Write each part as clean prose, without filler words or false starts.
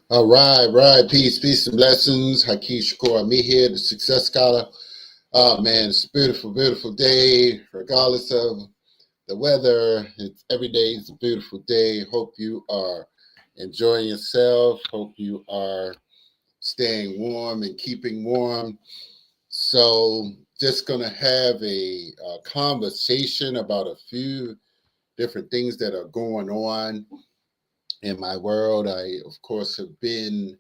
All right, right. Peace, and blessings. Haki Shakur me here, the Success Scholar. Oh man, it's a beautiful, beautiful day, regardless of the weather. It's every day is a beautiful day. Hope you are enjoying yourself. Hope you are staying warm and keeping warm. So, just gonna have a conversation about a few different things that are going on in my world. I, of course, have been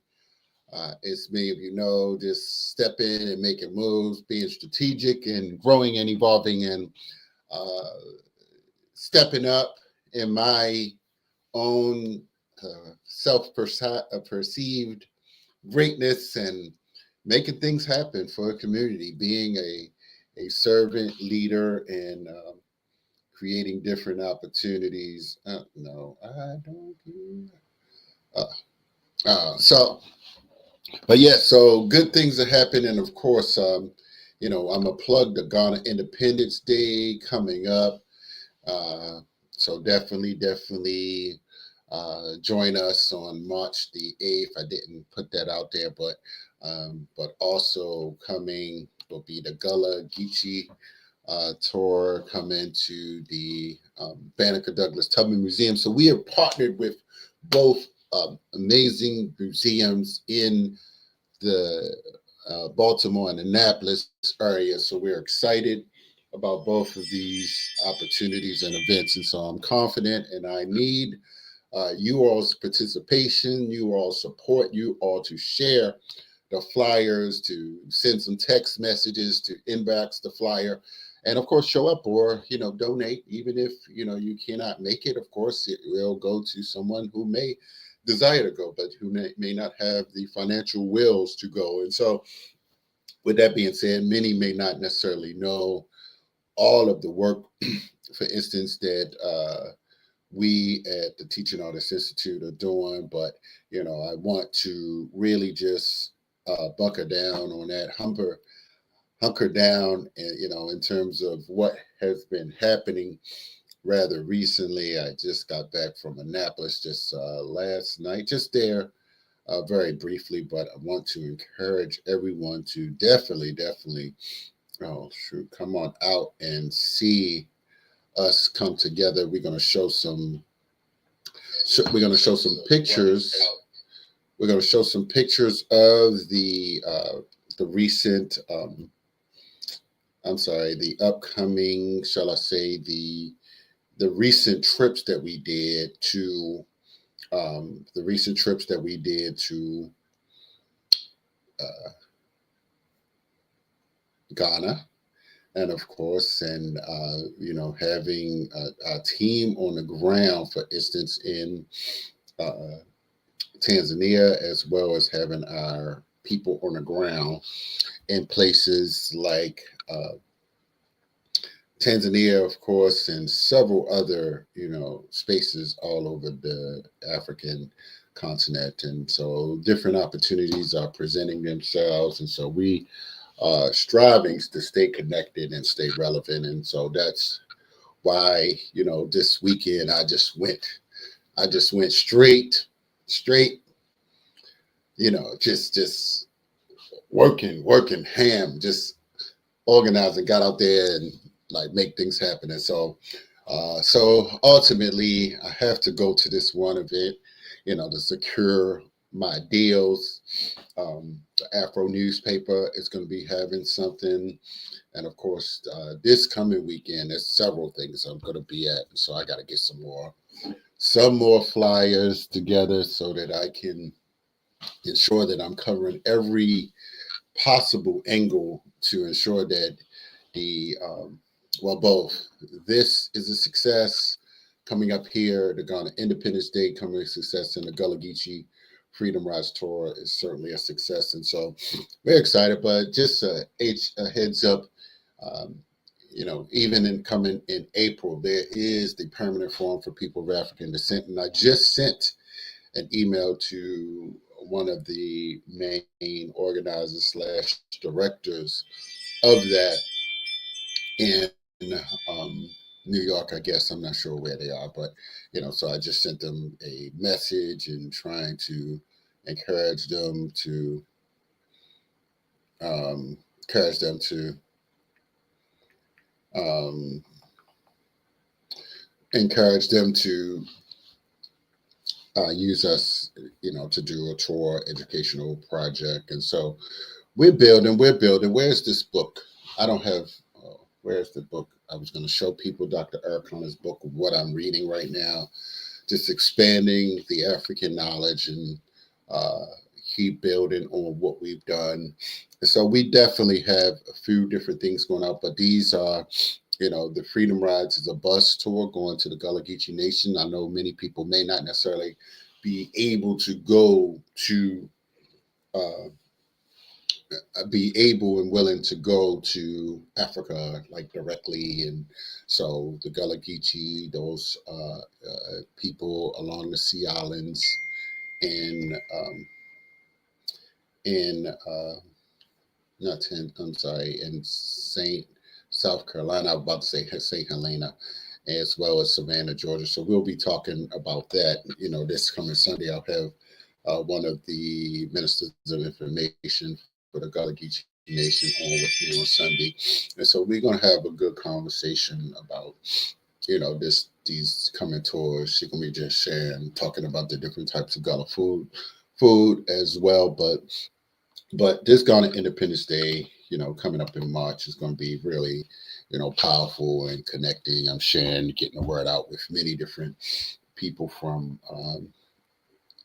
as many of you know, just stepping and making moves, being strategic and growing and evolving and uh, stepping up in my own self perceived greatness and making things happen for a community, being a servant leader and creating different opportunities. No, I don't. So But yeah, so good things are happening. Of course, I'm a plug the Ghana Independence Day coming up. Uh, so definitely join us on March the 8th. I didn't put that out there, but also coming will be the Gullah Geechee tour coming to the Banneker Douglas Tubman Museum. So we are partnered with both amazing museums in the Baltimore and Annapolis area. So we're excited about both of these opportunities and events. And so I'm confident and I need you all's participation, you all support, you all to share the flyers, to send some text messages, to inbox the flyer, and of course show up or donate. Even if you cannot make it, of course it will go to someone who may desire to go, but who may not have the financial wills to go. And so, with that being said, many may not necessarily know all of the work, for instance, that we at the Teaching Artists Institute are doing. But I want to really just bunker down on that, hunker down, and in terms of what has been happening rather recently. I just got back from Annapolis just last night, just there very briefly, but I want to encourage everyone to definitely, oh shoot, come on out and see us come together. We're going to show some. We're going to show some pictures. We're going to show some pictures of the recent. I'm sorry, the upcoming, shall I say, the recent trips that we did to the recent trips that we did to uh, Ghana, and of course, and having a team on the ground, for instance, in uh, Tanzania, as well as having our people on the ground in places like Tanzania, of course, and several other, spaces all over the African continent. And so different opportunities are presenting themselves. And so we are striving to stay connected and stay relevant. And so that's why, this weekend I just went straight, just working ham, just organizing, got out there and like make things happen. And so ultimately, I have to go to this one event, to secure my deals. The Afro newspaper is going to be having something, and of course, this coming weekend, there's several things I'm going to be at. So I got to get some more flyers together so that I can ensure that I'm covering every possible angle to ensure that both this is a success coming up here, the Ghana Independence Day coming a success, and the Gullah Geechee Freedom Rise Tour is certainly a success. And so we're excited, but just a heads up, um, even in coming in April, there is the permanent forum for people of African descent. And I just sent an email to one of the main organizers slash directors of that in New York, I guess. I'm not sure where they are, but so I just sent them a message and trying to encourage them to encourage them to um, encourage them to use us, to do a tour educational project. And so we're building. Where's this book? I don't have, where's the book? I was going to show people Dr. Eric Hunter's book of what I'm reading right now, just expanding the African knowledge and uh, keep building on what we've done. So we definitely have a few different things going on, but these are, the Freedom Rides is a bus tour going to the Gullah Geechee Nation. I know many people may not necessarily be able to go to, uh, be able and willing to go to Africa like directly. And so the Gullah Geechee, those people along the Sea Islands in not in, I'm sorry, in Saint South Carolina. I was about to say St. Helena, as well as Savannah, Georgia. So we'll be talking about that. This coming Sunday, I'll have one of the ministers of information for the Gullah Geechee Nation on with me on Sunday, and so we're gonna have a good conversation about these coming tours. She's gonna be just sharing, talking about the different types of Gullah food as well, but this Ghana Independence Day, coming up in March is going to be really, powerful and connecting. I'm sharing, getting the word out with many different people from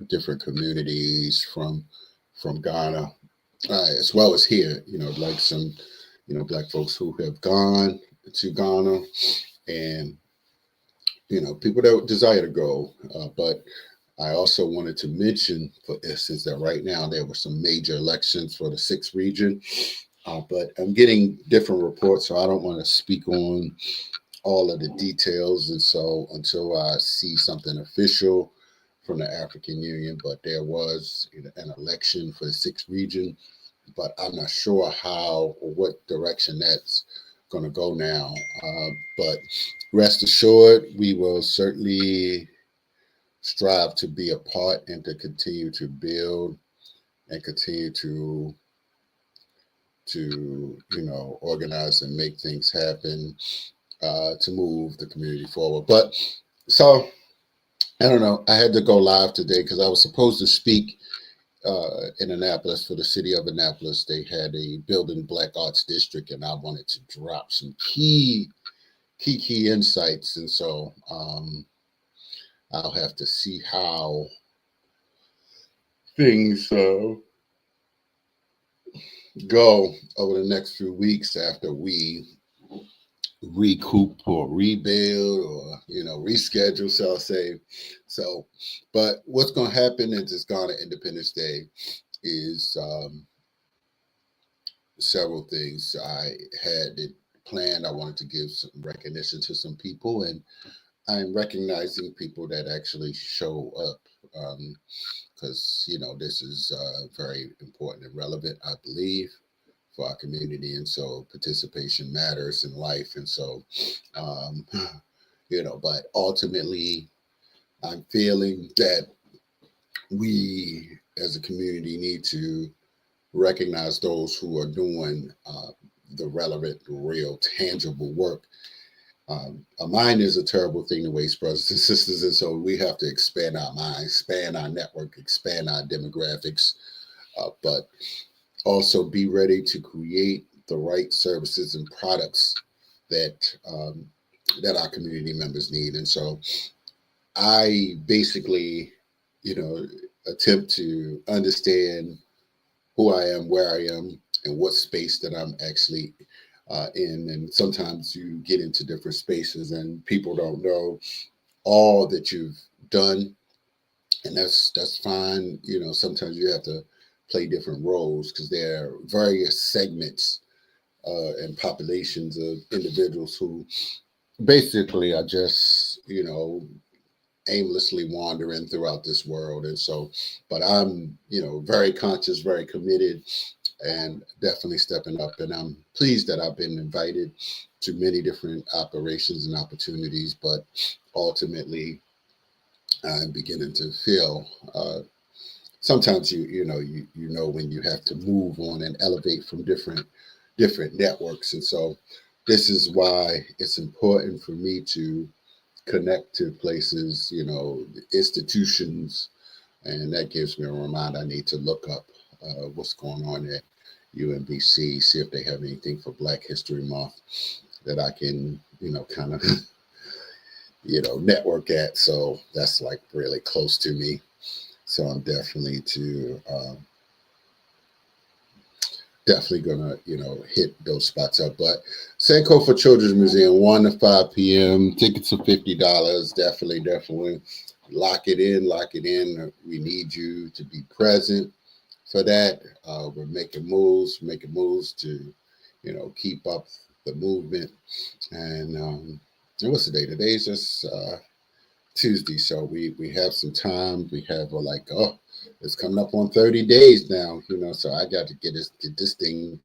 different communities from Ghana, as well as here. Like some, Black folks who have gone to Ghana, and people that desire to go, but I also wanted to mention, for instance, that right now there were some major elections for the 6th region, but I'm getting different reports, so I don't want to speak on all of the details. And so until I see something official from the African Union, but there was an election for the 6th region, but I'm not sure how or what direction that's going to go now. But rest assured, we will certainly strive to be a part and to continue to build and continue to organize and make things happen, to move the community forward. But so I don't know, I had to go live today because I was supposed to speak in Annapolis for the city of Annapolis. They had a building Black Arts District, and I wanted to drop some key insights. And so I'll have to see how things go over the next few weeks after we recoup or rebuild or reschedule, shall I say. So, but what's going to happen in this Ghana Independence Day is several things. I had it planned. I wanted to give some recognition to some people, and I'm recognizing people that actually show up, because this is very important and relevant, I believe, for our community. And so participation matters in life. And so but ultimately I'm feeling that we as a community need to recognize those who are doing the relevant, real, tangible work. A mind is a terrible thing to waste, brothers and sisters, and so we have to expand our minds, expand our network, expand our demographics, but also be ready to create the right services and products that that our community members need. And so I basically, attempt to understand who I am, where I am, and what space that I'm actually in. And sometimes you get into different spaces and people don't know all that you've done, and that's fine. Sometimes you have to play different roles because there are various segments and populations of individuals who basically are just aimlessly wandering throughout this world. And so, but I'm very conscious, very committed, and definitely stepping up. And I'm pleased that I've been invited to many different operations and opportunities, but ultimately I'm beginning to feel sometimes you know when you have to move on and elevate from different networks. And so this is why it's important for me to connect to places, institutions, and that gives me a reminder I need to look up what's going on at UMBC, see if they have anything for Black History Month that I can, kind of, network at. So that's like really close to me. So I'm definitely gonna, hit those spots up. But Sankofa Children's Museum, 1 to 5 p.m. Tickets are $50. Definitely lock it in. We need you to be present for that. We're making moves to, keep up the movement. And what's the day? Today's just Tuesday, so we have some time. We have it's coming up on 30 days now, so I got to get this thing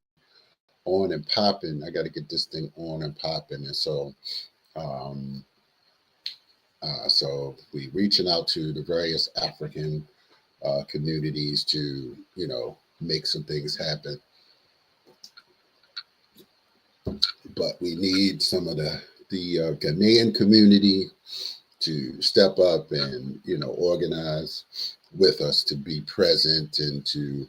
on and popping. I got to get this thing on and popping. And um, so we reaching out to the various African communities to, make some things happen. But we need some of the Ghanaian community to step up and, organize with us to be present and to,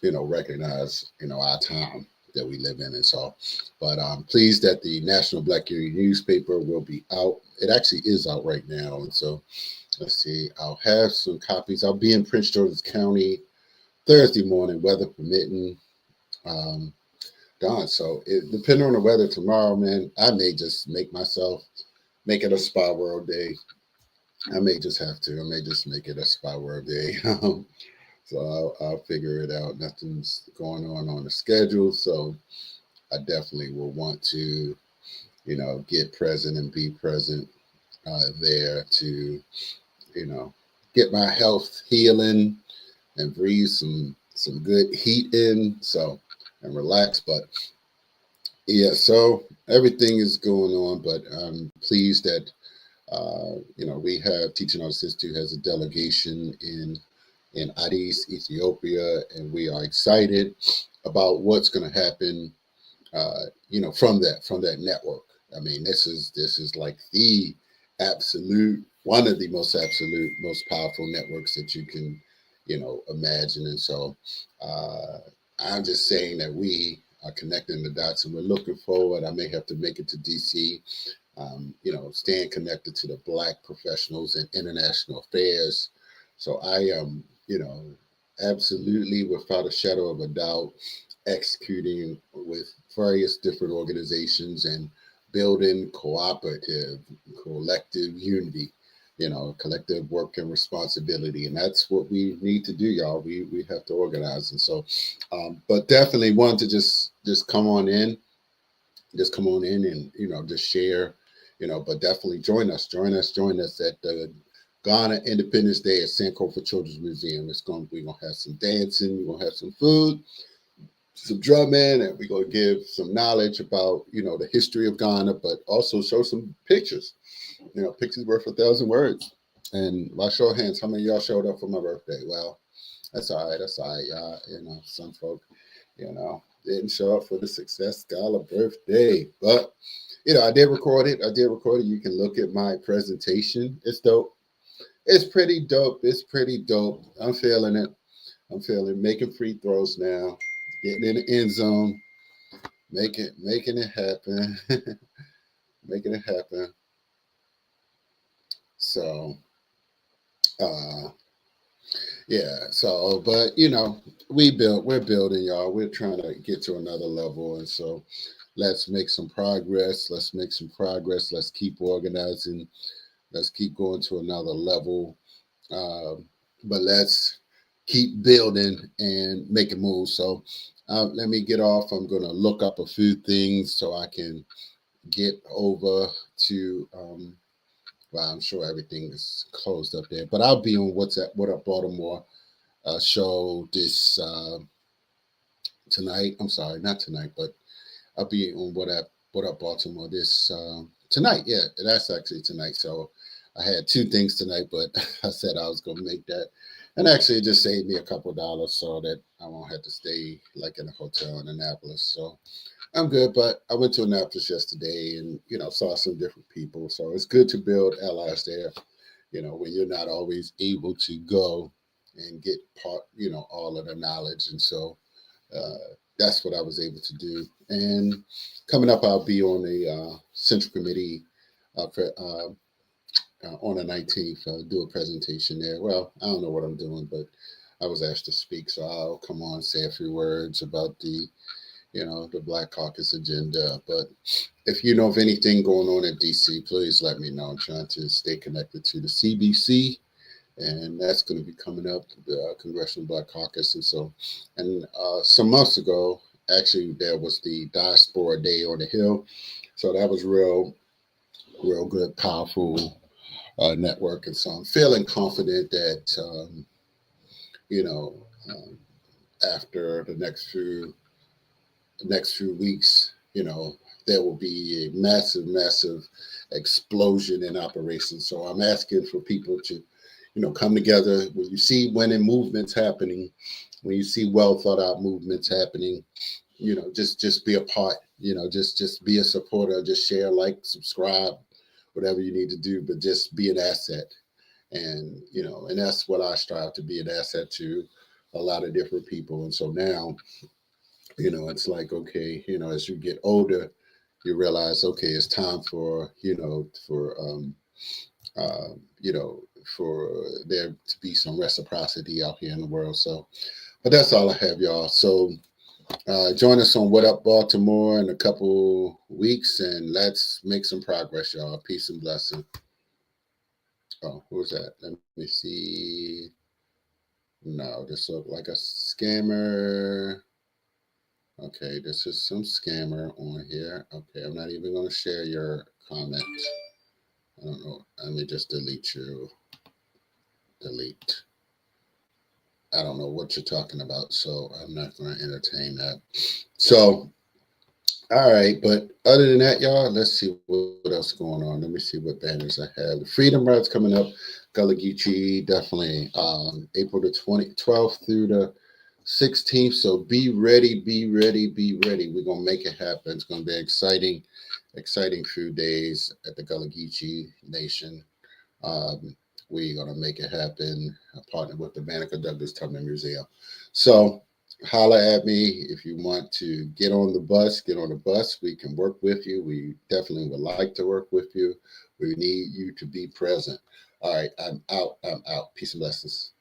recognize, our time that we live in. And so, but I'm pleased that the National Black Unity newspaper will be out. It actually is out right now. And so let's see, I'll have some copies. I'll be in Prince George's County Thursday morning, weather permitting. Don. So depending on the weather tomorrow, man, I may just make it a Spa World day. I may just have to. I may just make it a Spa World day. So I'll figure it out. Nothing's going on the schedule. So I definitely will want to, get present and be present there to, get my health healing and breathe some good heat in. So and relax. But yeah, so everything is going on, but I'm pleased that we have Teaching Artist Institute has a delegation in Addis, Ethiopia, and we are excited about what's going to happen. From that network. I mean, this is like the one of the most powerful networks that you can, imagine. And so I'm just saying that we are connecting the dots, and we're looking forward. I may have to make it to DC. Staying connected to the Black professionals in international affairs. So I am, absolutely, without a shadow of a doubt, executing with various different organizations and building cooperative, collective unity, collective work and responsibility. And that's what we need to do, y'all. We have to organize. And so, but definitely want to just come on in and, just share, but definitely join us at the Ghana Independence Day at Sankofa Children's Museum. We're going to have some dancing, we're going to have some food, some drumming, and we're going to give some knowledge about, the history of Ghana, but also show some pictures. Pictures worth 1,000 words. And by show of hands, how many of y'all showed up for my birthday? Well, that's all right. Y'all, some folk, didn't show up for the Success Scholar birthday. But, I did record it. You can look at my presentation. It's dope. It's pretty dope. I'm feeling it. Making free throws now, getting in the end zone, making it happen, making it happen. So, yeah. So, but we're building, y'all. We're trying to get to another level, and so let's make some progress. Let's keep organizing. Let's keep going to another level. But let's keep building and making moves. So let me get off. I'm going to look up a few things so I can get over to, well, I'm sure everything is closed up there, but I'll be on What Up Baltimore show this tonight. I'm sorry, not tonight, but I'll be on What Up Baltimore this tonight. Yeah, that's actually tonight. So I had two things tonight, but I said I was going to make that And actually, it just saved me a couple of dollars so that I won't have to stay like in a hotel in Annapolis. So I'm good. But I went to Annapolis yesterday and, saw some different people. So it's good to build allies there, when you're not always able to go and get all of the knowledge. And so that's what I was able to do. And coming up, I'll be on the Central Committee on the 19th, do a presentation there. Well, I don't know what I'm doing, but I was asked to speak, so I'll come on, say a few words about the Black Caucus agenda. But if you know of anything going on at DC, please let me know. I'm trying to stay connected to the CBC, and that's going to be coming up, the Congressional Black Caucus. And some months ago, actually, there was the Diaspora Day on the Hill. So that was real good, powerful network. And so I'm feeling confident that, you know, um, after the next few weeks, there will be a massive explosion in operations. So I'm asking for people to, come together. When you see winning movements happening, when you see well thought out movements happening, just be a part. Just be a supporter. Just share, like, subscribe, whatever you need to do, but just be an asset. And that's what I strive to be, an asset to a lot of different people. And so now, it's like, okay, as you get older, you realize, okay, it's time for, uh, you know, for there to be some reciprocity out here in the world. So, but that's all I have, y'all. So join us on What Up Baltimore in a couple weeks, and let's make some progress, y'all. Peace and blessing. Oh, who was that? Let me see. No, this looked like a scammer. Okay, this is some scammer on here. Okay, I'm not even going to share your comment. I don't know. Let me just delete you. Delete. I don't know what you're talking about, so I'm not going to entertain that. So, all right, but other than that, y'all, let's see what else going on. Let me see what banners I have. The Freedom Ride's coming up. Gullah Geechee, definitely. April the 12th through the 16th. So be ready, be ready, be ready. We're going to make it happen. It's going to be exciting few days at the Gullah Geechee Nation. We're going to make it happen. I partner with the Banneker Douglas Tubman Museum. So holler at me if you want to get on the bus. Get on the bus. We can work with you. We definitely would like to work with you. We need you to be present. All right, I'm out. Peace and blessings.